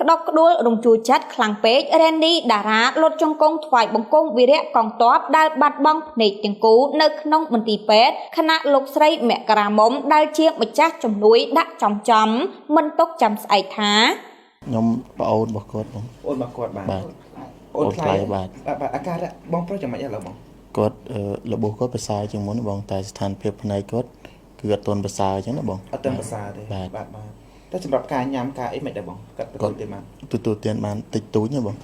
ក្តោបក្ដួលរំជួចាត់ខ្លាំងពេករ៉េនឌីតារ៉ាលុតចង្គង់ថ្វាយបង្គំវីរៈកងទ័ពដែលបាត់បង់ភ្នែកទាំងគូនៅក្នុងមន្ទីរពេទ្យខណៈលោកស្រីមករាមុំដែលជាម្ចាស់ជំនួយដាក់ចំមិនទុកចាំស្អែកថាខ្ញុំប្អូនរបស់គាត់បងអូនរបស់គាត់បាទអូនថ្លៃបាទអាការៈបងប្រុសចាំមិនឥឡូវបងគាត់របួសគាត់ប្រសើរជាងមុនបងតែស្ថានភាពផ្នែកគាត់គឺអត់ទាន់ប្រសើរអញ្ចឹងណាបងអត់ទាន់ប្រសើរទេបាទតែសម្រាប់ការញ៉ាំការអីមិនដែរបងគាត់ទទួលទេបានទទួលទានបានតិចតួចណាបង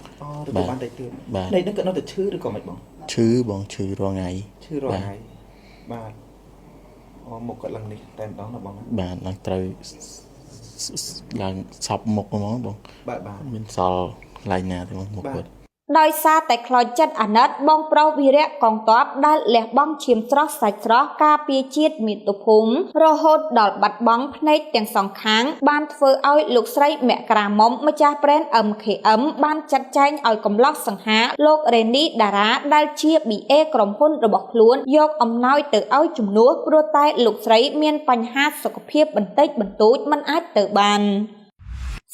ទទួលបានតិចតួចនេះនឹងគាត់នៅតែឈឺឬក៏មិនបងឈឺបងឈឺរាល់ថ្ងៃឈឺរាល់ថ្ងៃបាទមុខគាត់ឡើងនេះតែម្ដងណាបងបាទឡើងត្រូវឡើងឆប់មុខហ្មងបងបាទមានសល់កន្លែងណាទេបងមុខគាត់ដោយសារតែខ្លោចចិត្តអាណិតបងប្រុសវីរៈកងទ័ពដែលលះបង់ឈាមស្រស់សាច់ស្រស់ការពារជាតិមាតុភូមិរហូតដល់បាត់បង់ភ្នែកទាំងសងខាងបានធ្វើឲ្យលោកស្រីមករាមុំម្ចាស់ប្រេន MKM បានចាត់ចែងឲ្យកំឡោះសង្ហាលោករ៉េនឌីតារ៉ាដែលជា BA ក្រុមហ៊ុនរបស់ខ្លួនយកអំណោយទៅឲ្យជំនួសព្រោះតែលោកស្រីមានបញ្ហាសុខភាពបន្តិចបន្តួចមិនអាចទៅបាន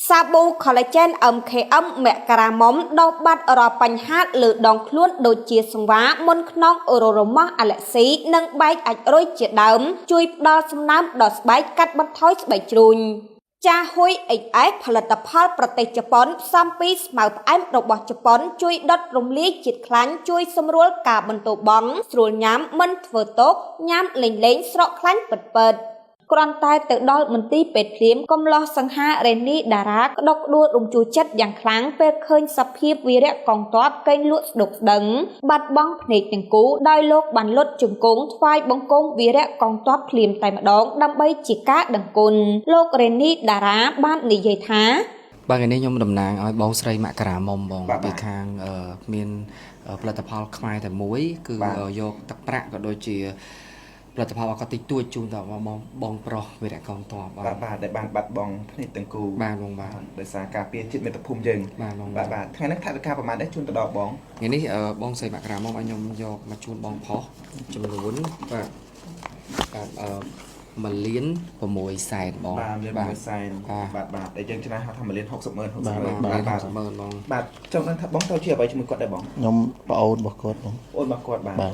សាប៊ូ collagen MKM មករាមុំដោះបាត់រាល់បញ្ហាលើដងខ្លួនដូចជាសង្វាមុនខ្នងអូរ៉ូរ៉ូម៉ាស់អាឡែហ្ស៊ីនិងបែកអាចរុយជាដើមជួយផ្ដល់សំណើមដល់ស្បែកកាត់បន្ថយស្បែកជ្រូញចាហ៊ុយ XS ផលិតផលប្រទេសជប៉ុនផ្សំពីស្មៅផ្អែមរបស់ជប៉ុនជួយដុតរំលាយជាតិខ្លាញ់ជួយសម្រួលការបន្ទោបង់ស្រួលញ៉ាំមិនធ្វើទុកញ៉ាំលេងស្រកខ្លាញ់ពិតគ្រាន់តែទៅដល់មន្ទីរពេទ្យភ្លាមកំឡោះសង្ហារ៉េនឌីតារ៉ាក្តុកក្តួលរំជួចិត្តយ៉ាងខ្លាំងពេលឃើញសភាពវីរៈកងទ័ពកេងលក់ស្ដុកស្ដឹងបាត់បង់ភ្នែកទាំងគូដោយលោកបានលុតជង្គង់ថ្វាយបង្គំវីរៈកងទ័ពភ្លាមតែម្ដងដើម្បីជាការដឹងគុណលោករ៉េនឌីតារ៉ាបាននិយាយថាបាទថ្ងៃនេះខ្ញុំតំណាងឲ្យបងស្រីមករាមុំបងពីខាងមានផលិតផលខ្មែរតែមួយគឺយកទឹកប្រាក់ក៏ដូចជាផលិតផលអកតិចតួចជូនដល់បងប្រុសវីរៈកងទ័ពបាទដែលបានបាត់បង់ភ្នែកទាំងគូបាទបងបាទដោយសារការពារជាតិមាតុភូមិយើងបាទថ្ងៃនេះថវិកាប្រហែលដែរជូនទៅដល់បងថ្ងៃនេះបងស្រីមករាមុំឲ្យខ្ញុំយកមកជូនបងប្រុសចំនួនបាទ1លាន6សែនបងបាទ1សែនបាទតែយើងឆ្នាំហៅថា1លាន60ម៉ឺន60ម៉ឺនបងបាទចង់ដឹងថាបងទៅជាអ្វីជាមួយគាត់ដែរបងខ្ញុំប្អូនរបស់គាត់បងអូនរបស់គាត់បាទ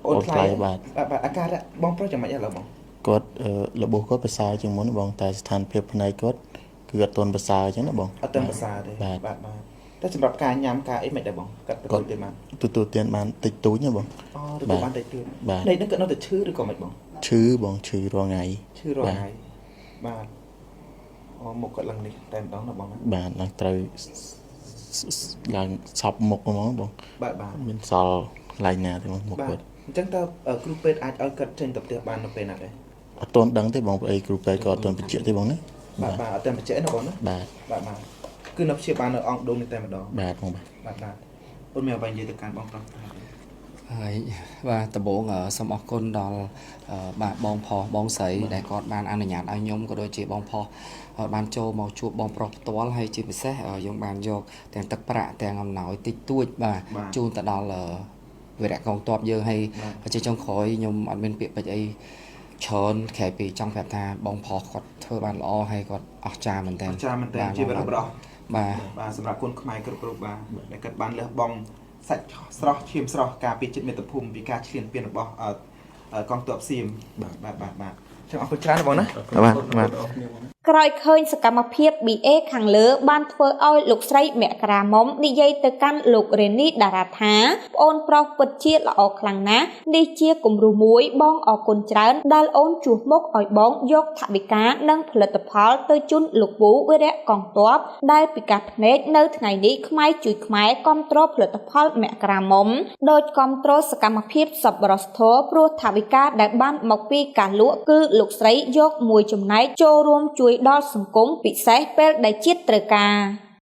អូនថ្លៃបាទអាការៈបងប្រុសចាំមិនឥឡូវបងគាត់របួសគាត់ប្រសើរជាងមុនបងតែស្ថានភាពផ្នែកគាត់គឺអត់ទាន់ប្រសើរអញ្ចឹងណាបងអត់ទាន់ប្រសើរទេបាទតែសម្រាប់ការញ៉ាំការអីមិនដែរបងគាត់ទទួលទេបានទទួលទានបានតិចតួចណាបងទទួលបានតិចតួចនេះនឹងគាត់នៅតែឈឺឬក៏មិនបងឈឺបងឈឺរាល់ថ្ងៃឈឺរាល់ថ្ងៃបាទមុខគាត់ឡើងនេះតែម្ដងណាបងបាទឡើងត្រូវឡើងឆប់មុខហ្មងបងបាទមានសល់កន្លែងណាទេបងមុខគាត់អញ្ចឹងតើគ្រូពេទ្យអាចឲ្យគាត់ចេញទៅផ្ទះបាននៅពេលណាដែរអត់ទាន់ដឹងទេបងអីគ្រូពេទ្យក៏អត់ទាន់បញ្ជាក់ទេបងណាបាទអត់ទាន់បញ្ជាក់ណាបងណាបាទគឺនៅព្យាបាលនៅអង្គដូងនេះតែម្ដងបាទបងបាទអូនមានអ្វីនិយាយទៅកាន់បងប្រុសហើយបាទដំបូងសូមអរគុណដល់បាទបងប្រុសបងស្រីដែលគាត់បានអនុញ្ញាតឲ្យខ្ញុំក៏ដូចជាបងប្រុសបានចូលមកជួបបងប្រុសផ្ទាល់ហើយជាពិសេសយើងបានយកទាំងទឹកប្រាក់ទាំងអំណោយតិចតួចបាទជូនទៅដល់វីរៈកងទ័ពយើងហើយជាចុងក្រោយខ្ញុំអត់មានពាក្យពេចន៍អីច្រើនក្រៅពីចង់ប្រាប់ថាបងប្រុសគាត់ធ្វើបានល្អហើយគាត់អស្ចារ្យមែនទែនជាវីរៈបុរសបាទសម្រាប់គុណខ្មែរគ្រប់រូបបាទដែលគាត់បានលះបង់សាច់ស្រស់ឈាមស្រស់ការពារជាតិមាតុភូមិពីការឈ្លានពានរបស់កងទ័ពសៀមបាទចឹងអរគុណច្រើនបងណាបាទក្រោយឃើញសកម្មភាព BA ខាងលើបានធ្វើឲ្យលោកស្រីមករាមុំនិយាយទៅកាន់លោករ៉េនឌីតារ៉ាថាប្អូនប្រុសពិតជាល្អខ្លាំងណាស់នេះជាគំរូមួយបងអរគុណច្រើនដែលអូនជួសមុខឲ្យបងយកថវិកានិងផលិតផលទៅជូនលោកពូវីរៈកងទ័ពដែលពិការភ្នែកនៅថ្ងៃនេះខ្មែរជួយខ្មែរគ្រប់គ្រងផលិតផលមករាមុំដោយគ្រប់គ្រងសកម្មភាពសប្បុរសធម៌ព្រោះថវិកាដែលបានមកពីការលក់គឺលោកស្រីយកមួយចំណែកចូលរួមជួយដល់សង្គមពិសេសពេលដែលជាតិត្រូវការ